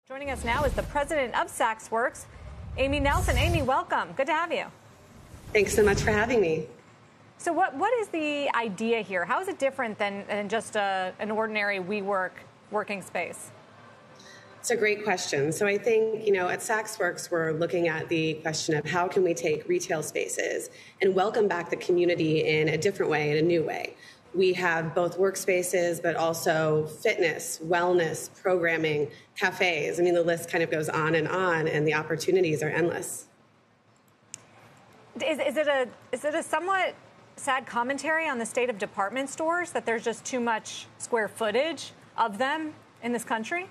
Joining us now is the president of SaxWorks, Amy Nelson. Amy, welcome. Good to have you. Thanks so much for having me. So what is the idea here? How is it different than just an ordinary WeWork working space? It's a great question. So I think, at SaxWorks, we're looking at the question of how can we take retail spaces and welcome back the community in a different way, in a new way. We have both workspaces, but also fitness, wellness, programming, cafes. I mean, the list kind of goes on, and the opportunities are endless. Is it a somewhat sad commentary on the state of department stores that there's just too much square footage of them in this country?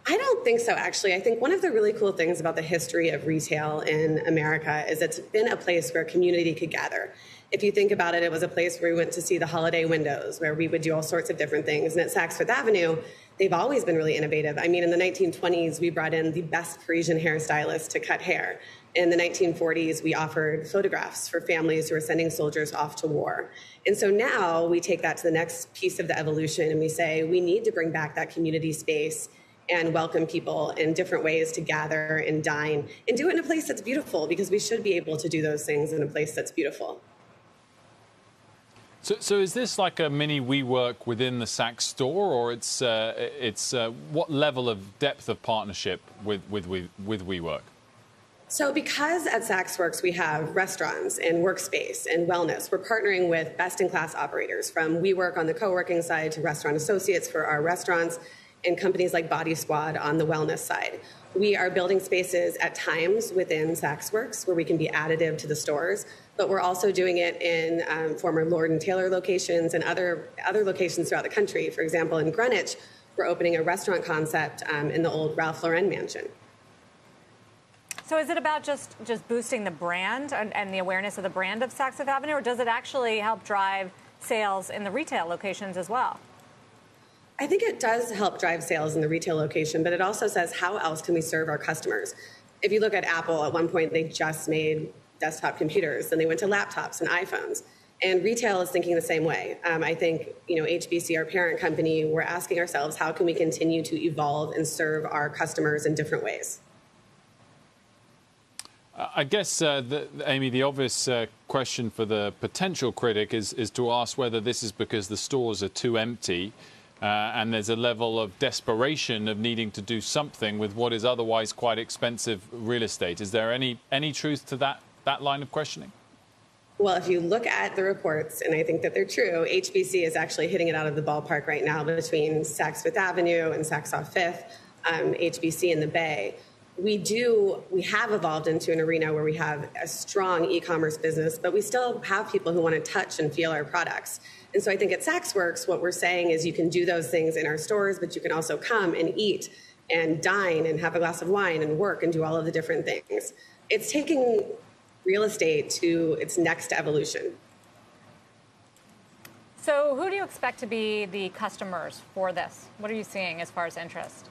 I don't think so, actually. I think one of the really cool things about the history of retail in America is it's been a place where community could gather. If you think about it, it was a place where we went to see the holiday windows, where we would do all sorts of different things. And at Saks Fifth Avenue, they've always been really innovative. I mean, in the 1920s, we brought in the best Parisian hairstylist to cut hair. In the 1940s, we offered photographs for families who were sending soldiers off to war. And so now we take that to the next piece of the evolution, and we say we need to bring back that community space and welcome people in different ways to gather and dine and do it in a place that's beautiful, because we should be able to do those things in a place that's beautiful. So is this like a mini WeWork within the Saks store, or it's what level of depth of partnership with WeWork? So because at SaxWorks we have restaurants and workspace and wellness, we're partnering with best-in-class operators, from WeWork on the co-working side to Restaurant Associates for our restaurants, and companies like Body Squad on the wellness side. We are building spaces at times within SaxWorks where we can be additive to the stores, but we're also doing it in former Lord & Taylor locations and other locations throughout the country. For example, in Greenwich, we're opening a restaurant concept in the old Ralph Lauren mansion. So is it about just boosting the brand and the awareness of the brand of Saks Fifth Avenue, or does it actually help drive sales in the retail locations as well? I think it does help drive sales in the retail location, but it also says, how else can we serve our customers? If you look at Apple, at one point they just made desktop computers, then they went to laptops and iPhones. And retail is thinking the same way. I think, HBC, our parent company, we're asking ourselves, how can we continue to evolve and serve our customers in different ways? I guess, Amy, the obvious question for the potential critic is to ask whether this is because the stores are too empty and there's a level of desperation of needing to do something with what is otherwise quite expensive real estate. Is there any truth to that line of questioning? Well, if you look at the reports, and I think that they're true, HBC is actually hitting it out of the ballpark right now between Saks Fifth Avenue and Saks off Fifth, HBC in the Bay. We have evolved into an arena where we have a strong e-commerce business, but we still have people who want to touch and feel our products. And so I think at SaxWorks, what we're saying is you can do those things in our stores, but you can also come and eat and dine and have a glass of wine and work and do all of the different things. It's taking real estate to its next evolution. So who do you expect to be the customers for this? What are you seeing as far as interest?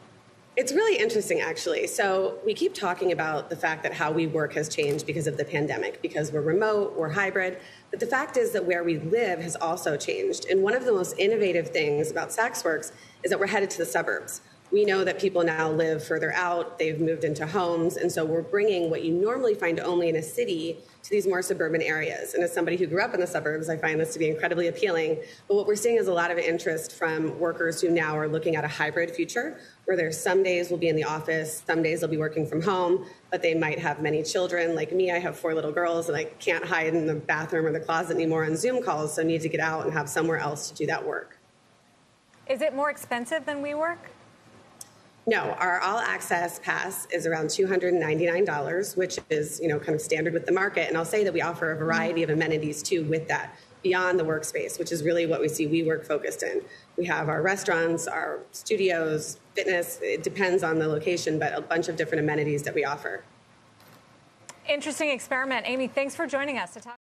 It's really interesting, actually. So we keep talking about the fact that how we work has changed because of the pandemic, because we're remote, we're hybrid. But the fact is that where we live has also changed. And one of the most innovative things about SaxWorks is that we're headed to the suburbs. We know that people now live further out, they've moved into homes, and so we're bringing what you normally find only in a city to these more suburban areas. And as somebody who grew up in the suburbs, I find this to be incredibly appealing. But what we're seeing is a lot of interest from workers who now are looking at a hybrid future, where there's some days will be in the office, some days they'll be working from home, but they might have many children. Like me, I have 4 little girls, and I can't hide in the bathroom or the closet anymore on Zoom calls, so need to get out and have somewhere else to do that work. Is it more expensive than WeWork? No, our all-access pass is around $299, which is, kind of standard with the market. And I'll say that we offer a variety of amenities, too, with that, beyond the workspace, which is really what we see WeWork focused in. We have our restaurants, our studios, fitness. It depends on the location, but a bunch of different amenities that we offer. Interesting experiment. Amy, thanks for joining us to talk.